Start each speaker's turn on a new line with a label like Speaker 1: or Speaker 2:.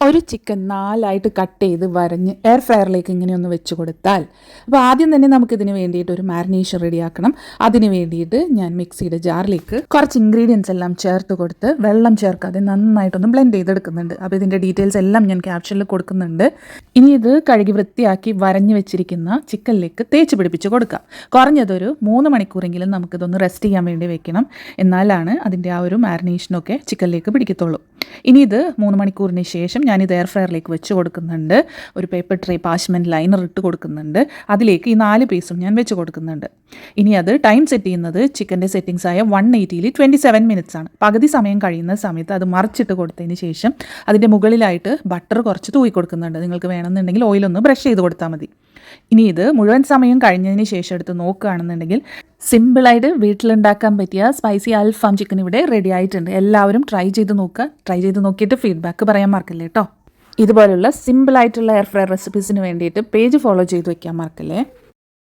Speaker 1: ഒരു chicken 4 cut ചെയ്ത് വരഞ്ഞ് air ഫ്രയറിലേക്ക് ഇങ്ങനെ ഒന്ന് വെച്ച് കൊടുത്താൽ, അപ്പോൾ ആദ്യം തന്നെ നമുക്കിതിന് വേണ്ടിയിട്ട് ഒരു മാരിനേഷൻ റെഡിയാക്കണം. അതിന് വേണ്ടിയിട്ട് ഞാൻ മിക്സിയുടെ ജാറിലേക്ക് കുറച്ച് ഇൻഗ്രീഡിയൻസ് എല്ലാം ചേർത്ത് കൊടുത്ത് വെള്ളം ചേർക്കാതെ നന്നായിട്ടൊന്ന് ബ്ലെൻഡ് ചെയ്തെടുക്കുന്നുണ്ട്. അപ്പോൾ ഇതിൻ്റെ ഡീറ്റെയിൽസ് എല്ലാം ഞാൻ ക്യാപ്ഷനിൽ കൊടുക്കുന്നുണ്ട്. ഇനി ഇത് കഴുകി വൃത്തിയാക്കി വരഞ്ഞ് വെച്ചിരിക്കുന്ന ചിക്കനിലേക്ക് തേച്ച് പിടിപ്പിച്ച് കൊടുക്കാം. കുറഞ്ഞതൊരു 3 മണിക്കൂറെങ്കിലും നമുക്കിതൊന്ന് റെസ്റ്റ് ചെയ്യാൻ വേണ്ടി വെക്കണം. എന്നാലാണ് അതിൻ്റെ ആ ഒരു മാരിനേഷനൊക്കെ ചിക്കനിലേക്ക് പിടിക്കത്തുള്ളൂ. ഇനി ഇത് 3 മണിക്കൂറിന് ശേഷം ഞാനിത് എയർ ഫ്രയറിലേക്ക് വെച്ച് കൊടുക്കുന്നുണ്ട്. ഒരു പേപ്പർ ട്രേ പാഷ്മെൻറ്റ് ലൈനർ ഇട്ട് കൊടുക്കുന്നുണ്ട്. അതിലേക്ക് ഈ 4 പീസും ഞാൻ വെച്ച് കൊടുക്കുന്നുണ്ട്. ഇനി അത് ടൈം സെറ്റ് ചെയ്യുന്നത് ചിക്കൻ്റെ സെറ്റിങ്സായ 180-ൽ 27 മിനിറ്റ്സ് ആണ്. പകുതി സമയം കഴിയുന്ന സമയത്ത് അത് മറിച്ചിട്ട് കൊടുത്തതിന് ശേഷം അതിൻ്റെ മുകളിലായിട്ട് ബട്ടർ കുറച്ച് തൂക്കി കൊടുക്കുന്നുണ്ട്. നിങ്ങൾക്ക് വേണമെന്നുണ്ടെങ്കിൽ ഓയിലൊന്ന് ബ്രഷ് ചെയ്ത് കൊടുത്താൽ മതി. ഇനി ഇത് മുഴുവൻ സമയം കഴിഞ്ഞതിന് ശേഷം എടുത്ത് നോക്കുകയാണെന്നുണ്ടെങ്കിൽ സിമ്പിളായിട്ട് വീട്ടിലുണ്ടാക്കാൻ പറ്റിയ സ്പൈസി അൽഫാം ചിക്കൻ ഇവിടെ റെഡി ആയിട്ടുണ്ട്. എല്ലാവരും ട്രൈ ചെയ്ത് നോക്കുക. ട്രൈ ചെയ്ത് നോക്കിയിട്ട് ഫീഡ്ബാക്ക് പറയാൻ മറക്കല്ലേ കേട്ടോ. ഇതുപോലുള്ള സിമ്പിളായിട്ടുള്ള എയർ ഫ്രയർ റെസിപ്പീസിന് വേണ്ടിയിട്ട് പേജ് ഫോളോ ചെയ്ത് വയ്ക്കാൻ മറക്കല്ലേ.